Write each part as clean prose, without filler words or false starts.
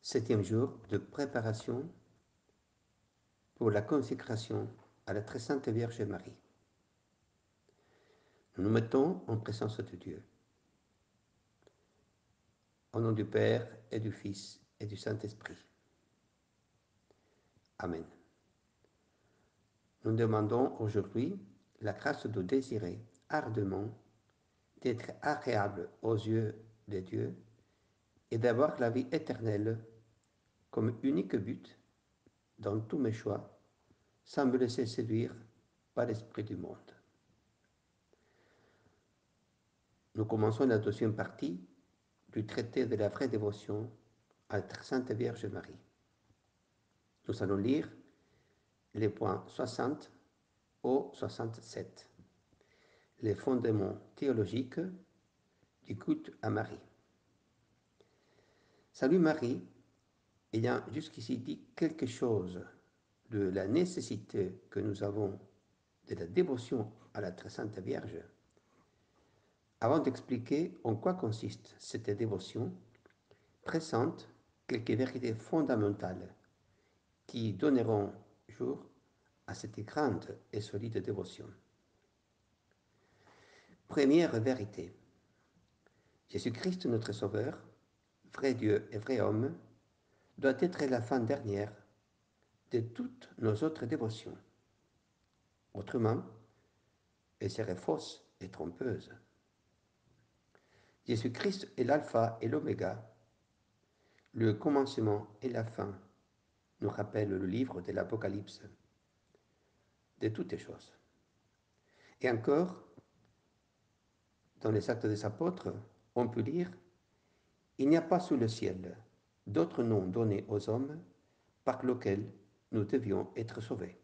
Septième jour de préparation pour la consécration à la très sainte Vierge Marie. Nous nous mettons en présence de Dieu. Au nom du Père et du Fils et du Saint-Esprit. Amen. Nous demandons aujourd'hui la grâce de désirer ardemment d'être agréable aux yeux de Dieu et d'avoir la vie éternelle comme unique but dans tous mes choix, sans me laisser séduire par l'esprit du monde. Nous commençons la deuxième partie du traité de la vraie dévotion à la très sainte Vierge Marie. Nous allons lire les points 60 au 67, les fondements théologiques du culte à Marie. Salut Marie, ayant jusqu'ici dit quelque chose de la nécessité que nous avons de la dévotion à la très sainte Vierge, avant d'expliquer en quoi consiste cette dévotion, présente quelques vérités fondamentales qui donneront jour à cette grande et solide dévotion. Première vérité. Jésus-Christ, notre Sauveur, vrai Dieu et vrai homme, doit être la fin dernière de toutes nos autres dévotions. Autrement, elle serait fausse et trompeuse. Jésus-Christ est l'alpha et l'oméga, le commencement et la fin, nous rappelle le livre de l'Apocalypse, de toutes les choses. Et encore, dans les Actes des Apôtres, on peut lire « Il n'y a pas sous le ciel d'autre nom donné aux hommes par lequel nous devions être sauvés. »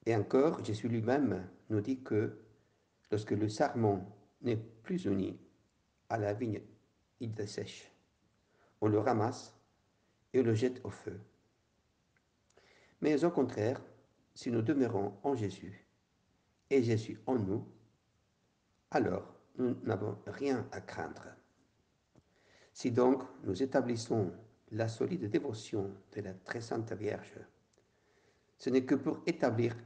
Et encore, Jésus lui-même nous dit que lorsque le sarment n'est plus uni à la vigne, il dessèche. On le ramasse et on le jette au feu. Mais au contraire, si nous demeurons en Jésus et Jésus en nous, alors nous n'avons rien à craindre. Si donc nous établissons la solide dévotion de la très sainte Vierge, ce n'est que pour établir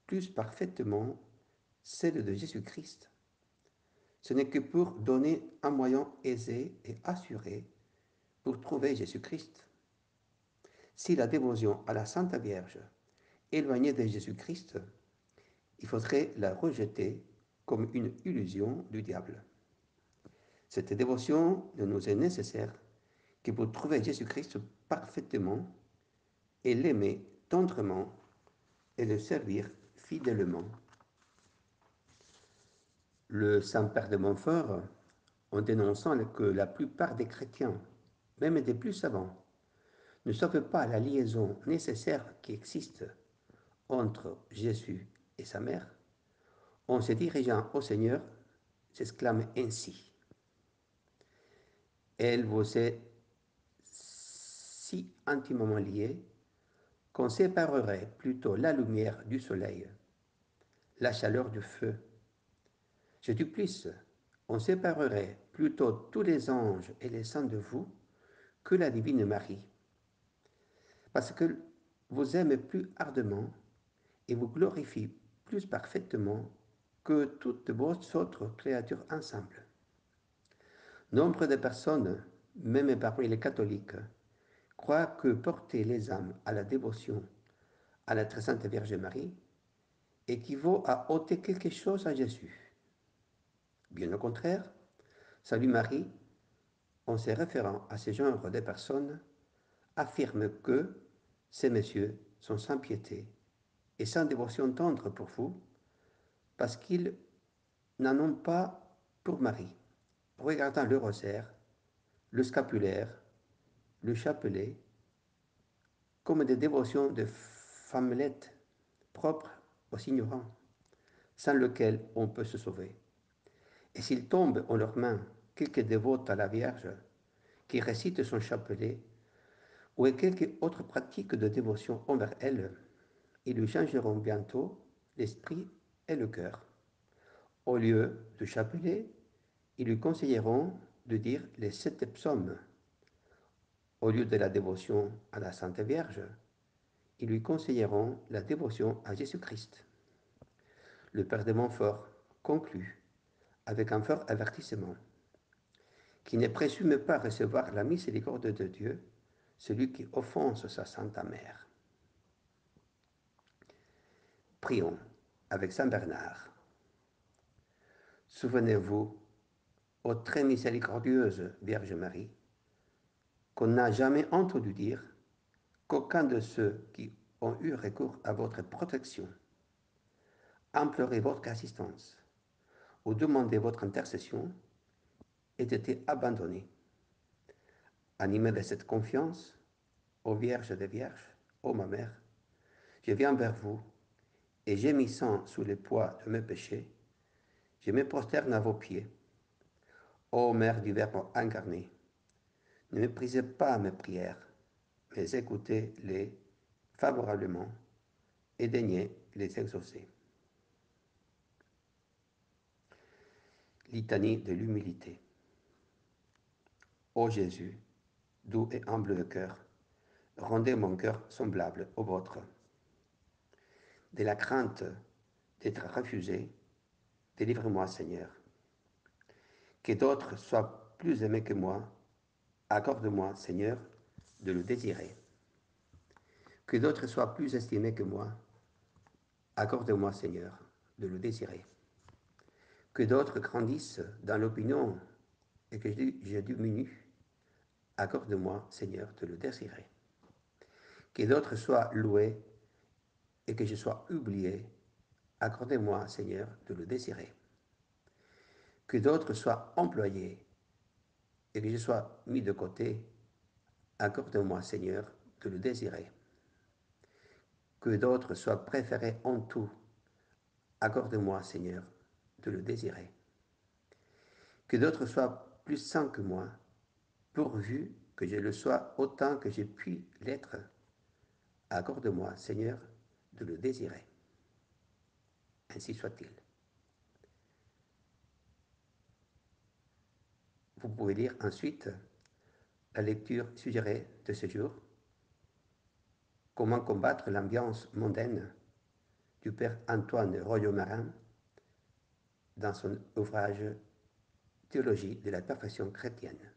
plus parfaitement celle de Jésus-Christ. Ce n'est que pour donner un moyen aisé et assuré pour trouver Jésus-Christ. Si la dévotion à la Sainte Vierge éloignée de Jésus-Christ, il faudrait la rejeter comme une illusion du diable. Cette dévotion ne nous est nécessaire que pour trouver Jésus-Christ parfaitement et l'aimer tendrement et le servir fidèlement. Le Saint-Père de Montfort, en dénonçant que la plupart des chrétiens, même des plus savants, ne savent pas la liaison nécessaire qui existe entre Jésus et sa mère, en se dirigeant au Seigneur, s'exclame ainsi. Elle vous est si intimement liée qu'on séparerait plutôt la lumière du soleil, la chaleur du feu. Je dis plus, on séparerait plutôt tous les anges et les saints de vous que la divine Marie, parce que vous aimez plus ardemment et vous glorifiez plus parfaitement que toutes vos autres créatures ensemble. Nombre de personnes, même parmi les catholiques, croient que porter les âmes à la dévotion à la très sainte Vierge Marie équivaut à ôter quelque chose à Jésus. Bien au contraire, Salut Marie, en se référant à ce genre de personnes, affirme que ces messieurs sont sans piété et sans dévotion tendre pour vous, parce qu'ils n'en ont pas pour Marie, regardant le rosaire, le scapulaire, le chapelet, comme des dévotions de femmelettes propres aux ignorants, sans lesquelles on peut se sauver. Et s'il tombe en leurs mains quelque dévote à la Vierge qui récite son chapelet ou quelque autre pratique de dévotion envers elle, ils lui changeront bientôt l'esprit et le cœur. Au lieu du chapelet, ils lui conseilleront de dire les 7 psaumes. Au lieu de la dévotion à la Sainte Vierge, ils lui conseilleront la dévotion à Jésus-Christ. Le père de Montfort conclut avec un fort avertissement. Qui ne présume pas recevoir la miséricorde de Dieu, celui qui offense sa sainte mère. Prions avec Saint Bernard. Souvenez-vous, ô très miséricordieuse Vierge Marie, qu'on n'a jamais entendu dire qu'aucun de ceux qui ont eu recours à votre protection, imploré votre assistance ou demandé votre intercession ait été abandonné. Animé de cette confiance, ô Vierge des Vierges, ô ma mère, je viens vers vous et gémissant sous le poids de mes péchés, je me prosterne à vos pieds. Ô Mère du Verbe incarné, ne méprisez pas mes prières, mais écoutez-les favorablement et daignez les exaucer. Litanie de l'humilité. Ô Jésus, doux et humble de cœur, rendez mon cœur semblable au vôtre. De la crainte d'être refusé, délivre-moi, Seigneur. Que d'autres soient plus aimés que moi, accorde-moi, Seigneur, de le désirer. Que d'autres soient plus estimés que moi, accorde-moi, Seigneur, de le désirer. Que d'autres grandissent dans l'opinion et que je diminue, accorde-moi, Seigneur, de le désirer. Que d'autres soient loués et que je sois oublié, accordez-moi, Seigneur, de le désirer. Que d'autres soient employés et que je sois mis de côté, accorde-moi, Seigneur, de le désirer. Que d'autres soient préférés en tout, accorde-moi, Seigneur, de le désirer. Que d'autres soient plus saints que moi, pourvu que je le sois autant que je puis l'être. Accorde-moi, Seigneur, de le désirer. Ainsi soit-il. Vous pouvez lire ensuite la lecture suggérée de ce jour, Comment combattre l'ambiance mondaine du père Antoine Royo-Marin dans son ouvrage Théologie de la perfection chrétienne.